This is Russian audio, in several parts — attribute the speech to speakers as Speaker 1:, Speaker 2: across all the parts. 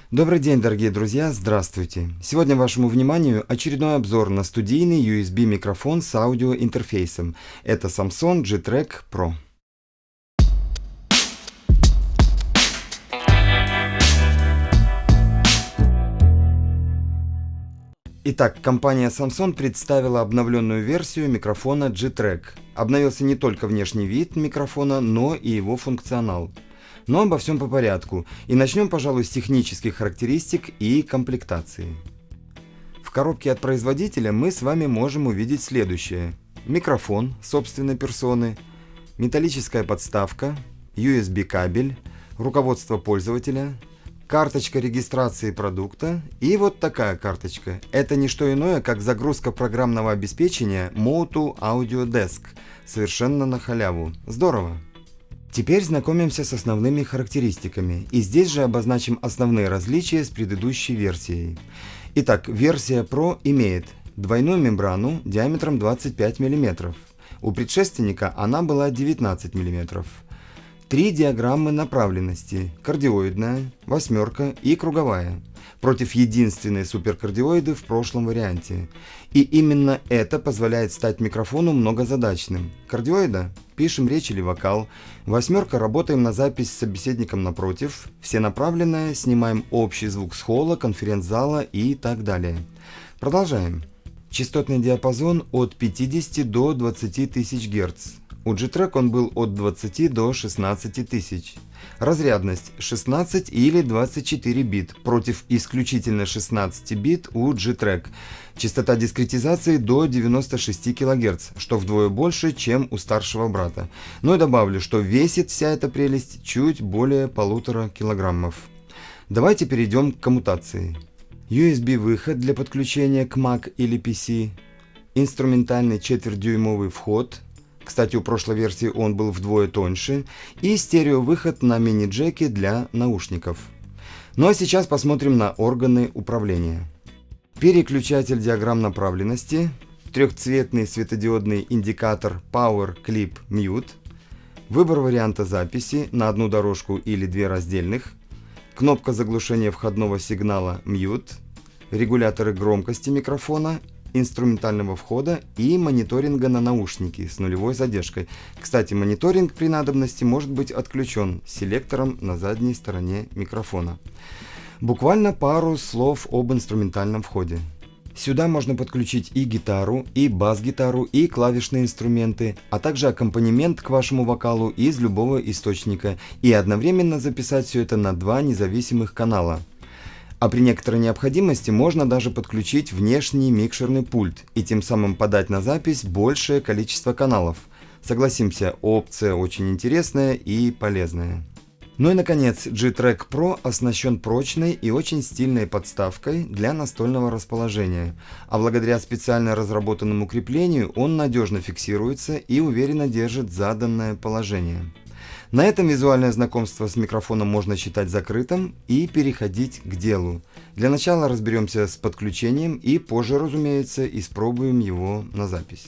Speaker 1: Добрый день, дорогие друзья, здравствуйте! Сегодня вашему вниманию очередной обзор на студийный USB микрофон с аудиоинтерфейсом. Это Samson G-Track Pro. Итак, компания Samson представила обновленную версию микрофона G-Track. Обновился не только внешний вид микрофона, но и его функционал. Но обо всем по порядку, и начнем, пожалуй, с технических характеристик и комплектации. В коробке от производителя мы с вами можем увидеть следующее. Микрофон собственной персоны, металлическая подставка, USB кабель, руководство пользователя, карточка регистрации продукта и вот такая карточка. Это не что иное, как загрузка программного обеспечения Motu Audio Desk. Совершенно на халяву. Здорово! Теперь знакомимся с основными характеристиками, и здесь же обозначим основные различия с предыдущей версией. Итак, версия Pro имеет двойную мембрану диаметром 25 мм. У предшественника она была 19 мм. Три диаграммы направленности – кардиоидная, восьмерка и круговая, против единственной суперкардиоиды в прошлом варианте. И именно это позволяет стать микрофону многозадачным. Кардиоида – пишем речь или вокал, восьмерка – работаем на запись с собеседником напротив, всенаправленная – снимаем общий звук с холла, конференц-зала и так далее. Продолжаем. Частотный диапазон от 50 до 20 тысяч Гц. У G-Track он был от 20 до 16 тысяч. Разрядность 16 или 24 бит против исключительно 16 бит у G-Track. Частота дискретизации до 96 кГц, что вдвое больше, чем у старшего брата. Ну и добавлю, что весит вся эта прелесть чуть более 1,5 кг. Давайте перейдем к коммутации. USB-выход для подключения к Mac или PC. Инструментальный четвертьдюймовый вход. Кстати, у прошлой версии он был вдвое тоньше, и стереовыход на мини-джеке для наушников. Ну а сейчас посмотрим на органы управления. Переключатель диаграмм направленности, трехцветный светодиодный индикатор Power Clip Mute, выбор варианта записи на одну дорожку или две раздельных, кнопка заглушения входного сигнала Mute, регуляторы громкости микрофона, инструментального входа и мониторинга на наушники с нулевой задержкой. Кстати, мониторинг при надобности может быть отключен селектором на задней стороне микрофона. Буквально пару слов об инструментальном входе. Сюда можно подключить и гитару, и бас-гитару, и клавишные инструменты, а также аккомпанемент к вашему вокалу из любого источника, и одновременно записать все это на два независимых канала. А при некоторой необходимости можно даже подключить внешний микшерный пульт и тем самым подать на запись большее количество каналов. Согласимся, опция очень интересная и полезная. Ну и наконец, G-Track Pro оснащен прочной и очень стильной подставкой для настольного расположения, а благодаря специально разработанному креплению он надежно фиксируется и уверенно держит заданное положение. На этом визуальное знакомство с микрофоном можно считать закрытым и переходить к делу. Для начала разберемся с подключением и позже, разумеется, испробуем его на запись.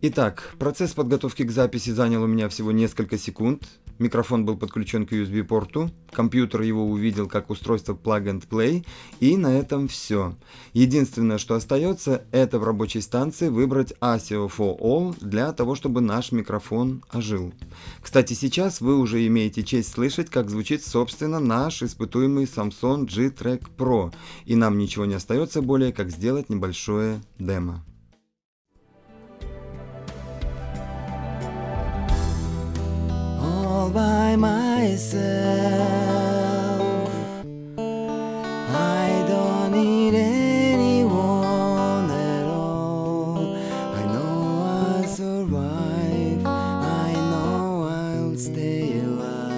Speaker 1: Итак, процесс подготовки к записи занял у меня всего несколько секунд. Микрофон был подключен к USB-порту, компьютер его увидел как устройство Plug and Play, и на этом все. Единственное, что остается, это в рабочей станции выбрать ASIO for All для того, чтобы наш микрофон ожил. Кстати, сейчас вы уже имеете честь слышать, как звучит, собственно, наш испытуемый Samson G-Track Pro, и нам ничего не остается более, как сделать небольшое демо.
Speaker 2: All by myself, I don't need anyone at all. I know I'll survive, I know I'll stay alive.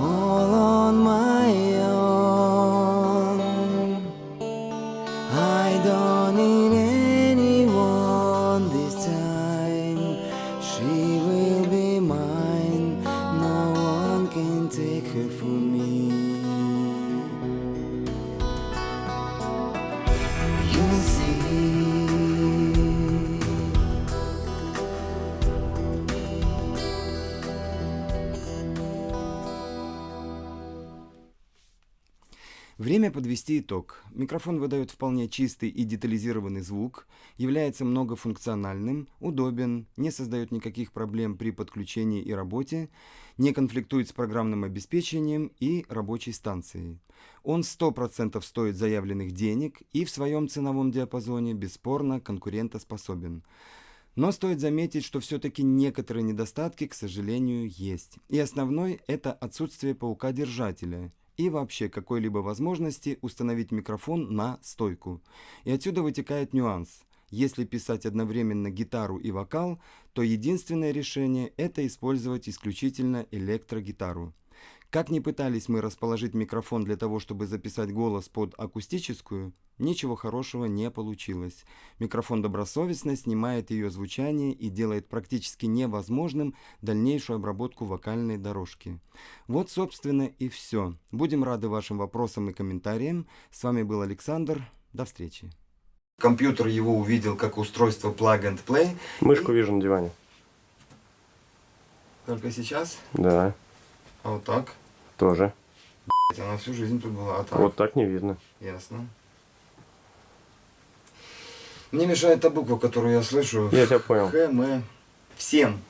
Speaker 2: All on my own, I don't need anyone this time. She will
Speaker 1: Время подвести итог. Микрофон выдает вполне чистый и детализированный звук, является многофункциональным, удобен, не создает никаких проблем при подключении и работе, не конфликтует с программным обеспечением и рабочей станцией. Он 100% стоит заявленных денег и в своем ценовом диапазоне бесспорно конкурентоспособен. Но стоит заметить, что все-таки некоторые недостатки, к сожалению, есть. И основной – это отсутствие паука-держателя и вообще какой-либо возможности установить микрофон на стойку. И отсюда вытекает нюанс. Если писать одновременно гитару и вокал, то единственное решение – это использовать исключительно электрогитару. Как ни пытались мы расположить микрофон для того, чтобы записать голос под акустическую, ничего хорошего не получилось. Микрофон добросовестно снимает ее звучание и делает практически невозможным дальнейшую обработку вокальной дорожки. Вот, собственно, и все. Будем рады вашим вопросам и комментариям. С вами был Александр. До встречи. Компьютер его увидел как устройство Plug and Play.
Speaker 3: Мышку вижу на диване.
Speaker 1: Только сейчас?
Speaker 3: Да,
Speaker 1: А вот так?
Speaker 3: тоже.
Speaker 1: Она всю жизнь тут была. А так?
Speaker 3: Вот так не видно.
Speaker 1: Ясно. Мне мешает та буква, которую я слышу.
Speaker 3: Я тебя понял.
Speaker 1: ХМ. Всем